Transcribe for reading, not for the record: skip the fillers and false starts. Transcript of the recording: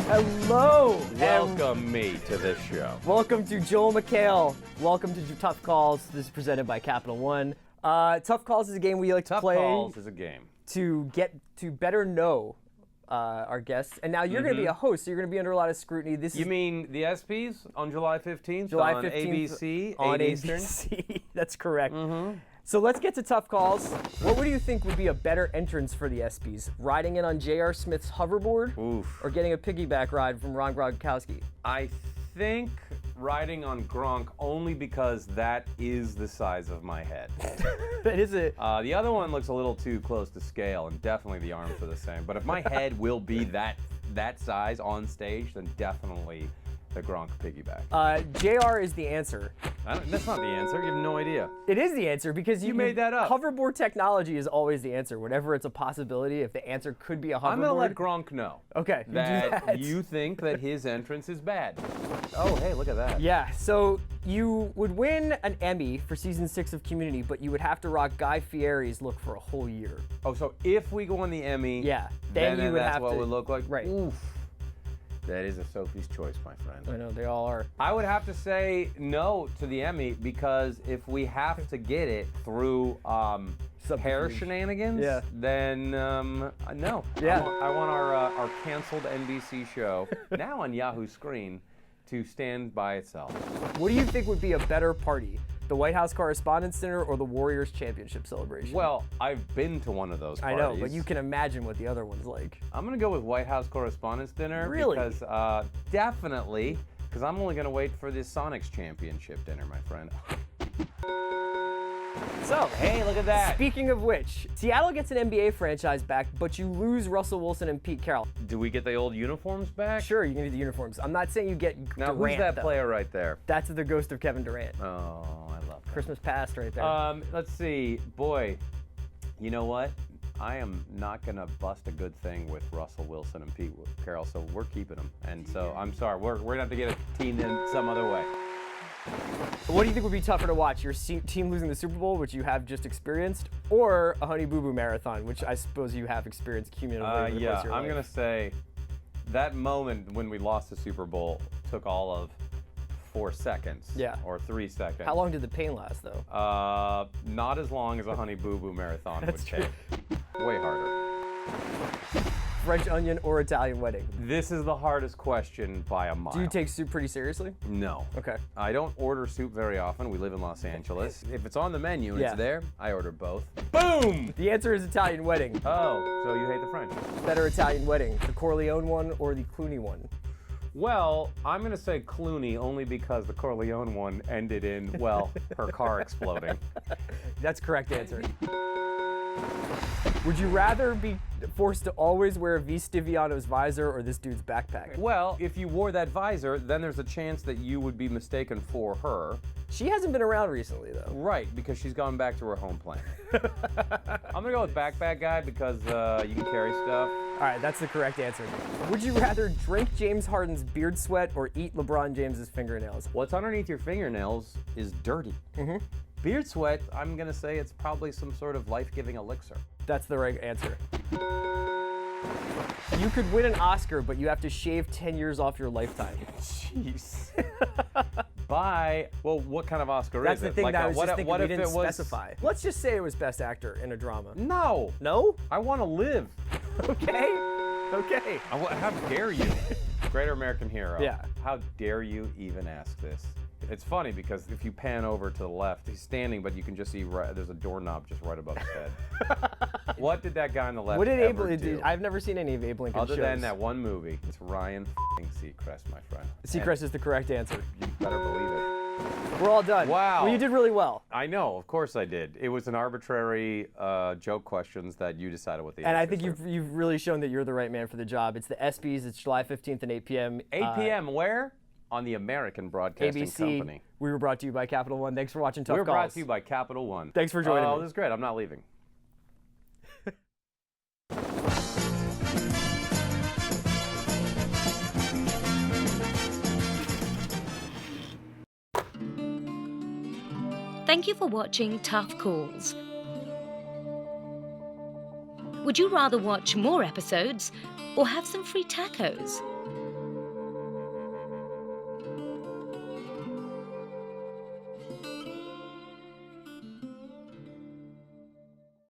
Hello. Welcome me to this show. Welcome to Joel McHale. Welcome to Tough Calls. This is presented by Capital One. Tough Calls is a game we like to play. Tough Calls is a game. To get to better know our guests. And now you're going to be a host, so you're going to be under a lot of scrutiny. You mean the ESPYs on July 15th? July on 15th ABC, on 8 Eastern? ABC. That's correct. So let's get to Tough Calls. What do you think would be a better entrance for the ESPYs? Riding in on J.R. Smith's hoverboard? Oof. Or getting a piggyback ride from Ron Gronkowski? I think riding on Gronk only because that is the size of my head. That is it. The other one looks a little too close to scale, and definitely the arms are the same. But if my head will be that size on stage, then definitely the Gronk piggyback. JR is the answer. That's not the answer. You have no idea. It is the answer because you made that up. Hoverboard technology is always the answer. Whenever it's a possibility, if the answer could be a hoverboard. I'm going to let Gronk know. Okay. That you think that his entrance is bad. Oh, hey, look at that. Yeah, so you would win an Emmy for season 6 of Community, but you would have to rock Guy Fieri's look for a whole year. Oh, so if we go on the Emmy, yeah, then you would that's have what to, it would look like? Right. Oof. That is a Sophie's choice, my friend. I know, they all are. I would have to say no to the Emmy because if we have to get it through hair shenanigans, then no. Yeah. I want our canceled NBC show, now on Yahoo screen, to stand by itself. What do you think would be a better party? The White House Correspondents' Dinner or the Warriors Championship celebration? Well, I've been to one of those parties. I know, but you can imagine what the other one's like. I'm going to go with White House Correspondents' Dinner. Really? Because, definitely, because I'm only going to wait for this Sonics Championship dinner, my friend. So, hey, look at that. Speaking of which, Seattle gets an NBA franchise back, but you lose Russell Wilson and Pete Carroll. Do we get the old uniforms back? Sure, you can get the uniforms. I'm not saying you get now, Durant, who's that though. player right there? That's the ghost of Kevin Durant. Oh, I love that. Christmas past right there. Let's see. Boy, you know what? I am not going to bust a good thing with Russell Wilson and Pete Carroll, so we're keeping them. And so, I'm sorry. We're going to have to get a team in some other way. What do you think would be tougher to watch? Your team losing the Super Bowl, which you have just experienced, or a Honey Boo Boo Marathon, which I suppose you have experienced cumulatively? Yeah, I'm going to say that moment when we lost the Super Bowl took all of 4 seconds. Yeah. Or 3 seconds. How long did the pain last, though? Not as long as a Honey Boo Boo Marathon would take. Way harder. French onion or Italian wedding? This is the hardest question by a mile. Do you take soup pretty seriously? No. Okay. I don't order soup very often. We live in Los Angeles. If it's on the menu and it's there, I order both. Boom! The answer is Italian wedding. Oh, so you hate the French. Better Italian wedding, the Corleone one or the Clooney one? Well, I'm going to say Clooney only because the Corleone one ended in, well, her car exploding. That's correct answer. Would you rather be forced to always wear V. Stiviano's visor or this dude's backpack? Well, if you wore that visor, then there's a chance that you would be mistaken for her. She hasn't been around recently, though. Right, because she's gone back to her home planet. I'm going to go with backpack guy because you can carry stuff. All right, that's the correct answer. Would you rather drink James Harden's beard sweat or eat LeBron James's fingernails? What's underneath your fingernails is dirty. Beard sweat, I'm going to say it's probably some sort of life-giving elixir. That's the right answer. You could win an Oscar, but you have to shave 10 years off your lifetime. Jeez. Bye. Well, what kind of Oscar That's is the it? thing Like that I was just thinking what we if didn't it was... specify. Let's just say it was Best Actor in a drama. No. No? I want to live. Okay. Okay. How dare you? Greater American Hero. Yeah. How dare you even ask this? It's funny because if you pan over to the left, he's standing, but you can just see there's a doorknob just right above his head. What did that guy on the left do? I've never seen any of Abe Lincoln Other shows. than that one movie. It's Ryan Seacrest, my friend. Seacrest is the correct answer. You better believe it. We're all done. Wow. Well, you did really well. I know, of course I did. It was an arbitrary joke questions that you decided what the answers And I think were. you've really shown that you're the right man for the job. It's the ESPYs. It's July 15th and 8 p.m. 8 p.m. Where? On the American Broadcasting ABC. Company. We were brought to you by Capital One. Thanks for watching Tough Calls. We were brought to you by Capital One. Thanks for joining me. Oh, this is great. I'm not leaving. Thank you for watching Tough Calls. Would you rather watch more episodes or have some free tacos?